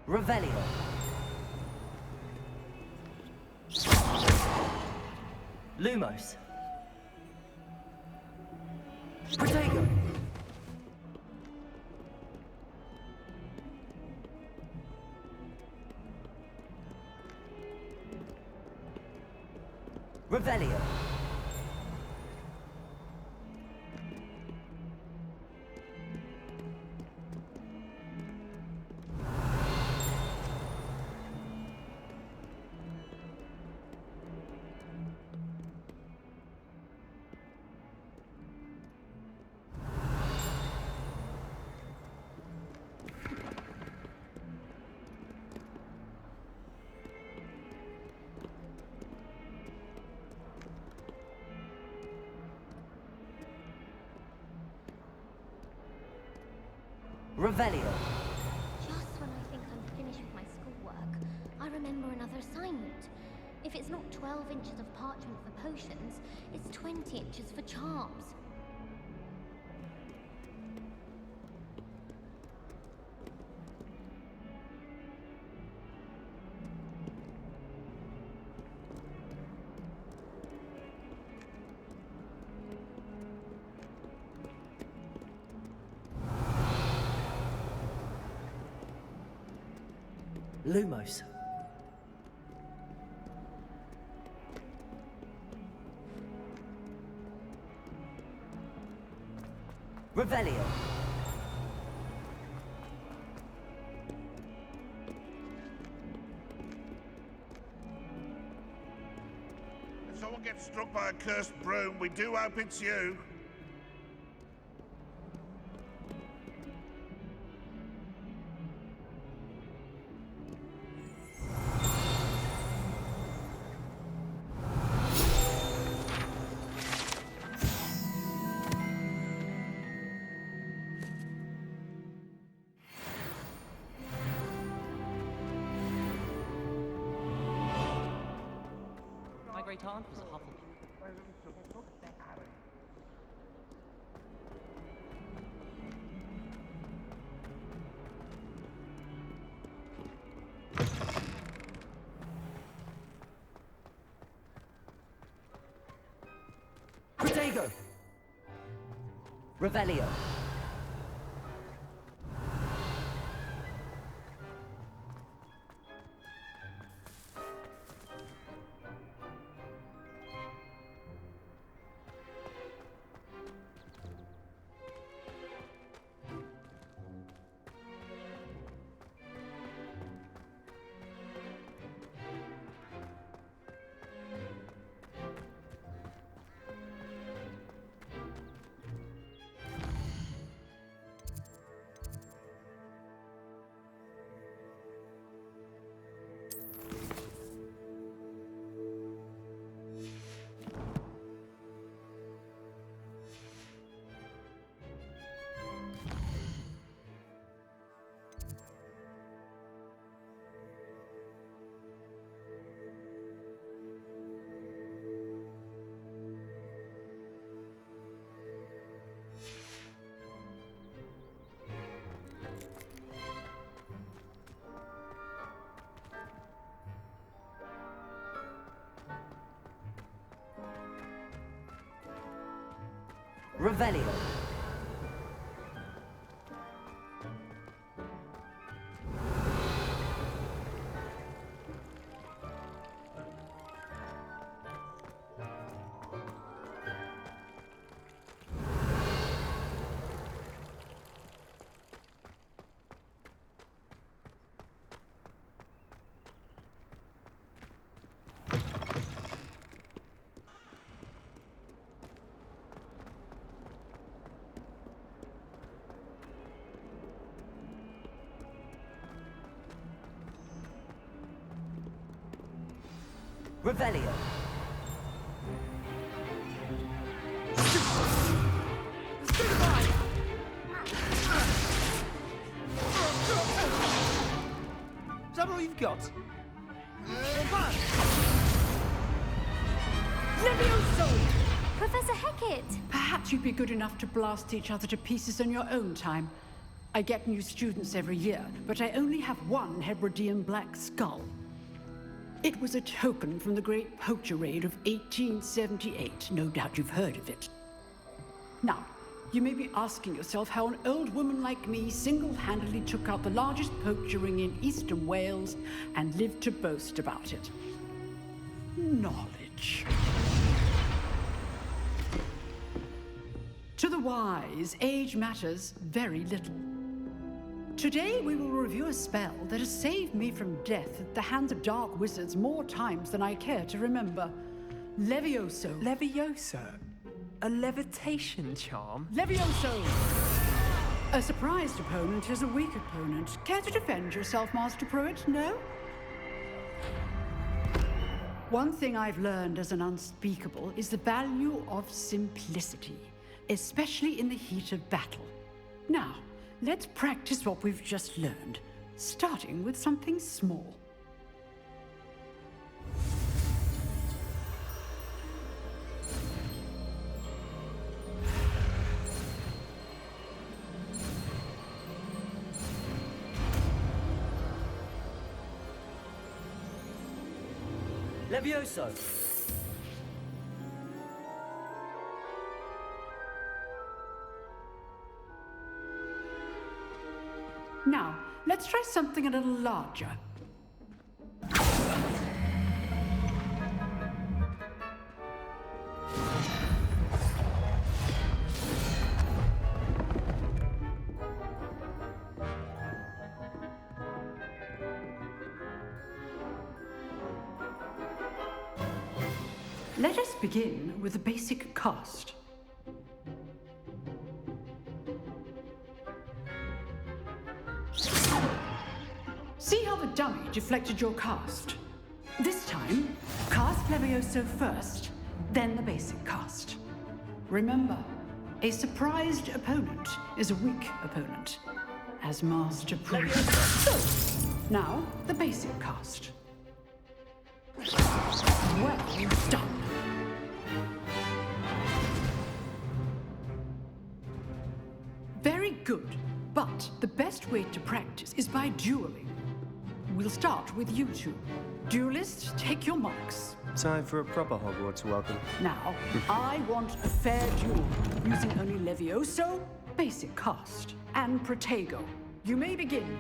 Revelio. Lumos. Protego. Revelio. Revelio. Just when I think I'm finished with my schoolwork, I remember another assignment. If it's not 12 inches of parchment for potions, it's 20 inches for charms. Lumos. Revelio. If someone gets struck by a cursed broom, we do hope it's you. My great aunt was a Hufflepuff. Protego. Revelio. Revelio. Revelio. Is that all you've got? Professor Hecat! Perhaps you'd be good enough to blast each other to pieces in your own time. I get new students every year, but I only have one Hebridean black skull. It was a token from the Great Poacher Raid of 1878. No doubt you've heard of it. Now, you may be asking yourself how an old woman like me single-handedly took out the largest poacher ring in eastern Wales and lived to boast about it. Knowledge. To the wise, age matters very little. Today we will review a spell that has saved me from death at the hands of dark wizards more times than I care to remember. Levioso. Levioso? A levitation charm? Levioso! A surprised opponent is a weak opponent. Care to defend yourself, Master Pruitt? No? One thing I've learned as an unspeakable is the value of simplicity, especially in the heat of battle. Now, let's practice what we've just learned, starting with something small. Levioso! Now, let's try something a little larger. Let us begin with a basic cast. See how the dummy deflected your cast? This time, cast Levioso first, then the basic cast. Remember, a surprised opponent is a weak opponent, as Master Pruitt. So, now the basic cast. Well done. Very good, but the best way to practice is by dueling. We'll start with you two. Duelists, take your marks. Time for a proper Hogwarts welcome. Now, I want a fair duel, using only Levioso, basic cast, and Protego. You may begin.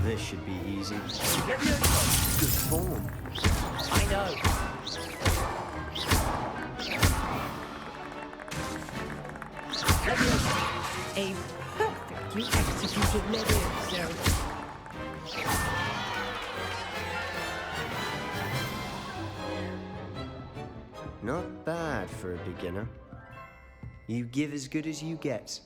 This should be easy. Levioso! Good form. I know! Levioso! A perfectly executed Levioso. Not bad for a beginner. You give as good as you get.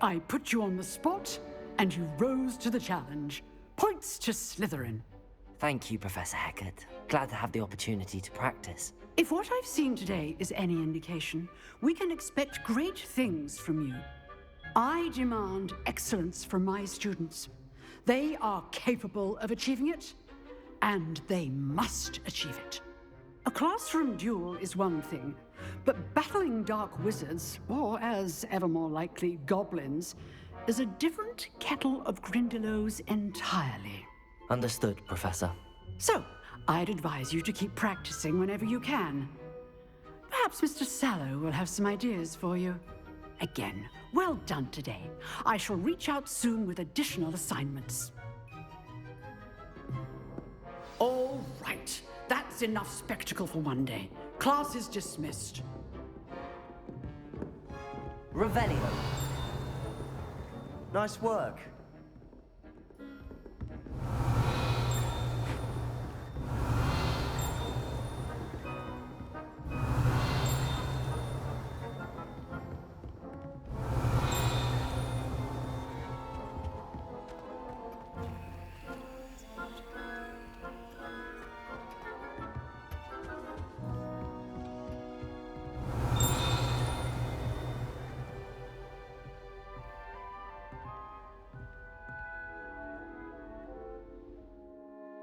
I put you on the spot, and you rose to the challenge. Points to Slytherin. Thank you, Professor Hecat. Glad to have the opportunity to practice. If what I've seen today is any indication, we can expect great things from you. I demand excellence from my students. They are capable of achieving it, and they must achieve it. A classroom duel is one thing, but battling dark wizards, or as ever more likely, goblins, is a different kettle of Grindylows entirely. Understood, Professor. So, I'd advise you to keep practicing whenever you can. Perhaps Mr. Sallow will have some ideas for you. Again, well done today. I shall reach out soon with additional assignments. All right, that's enough spectacle for one day. Class is dismissed. Revelio! Nice work.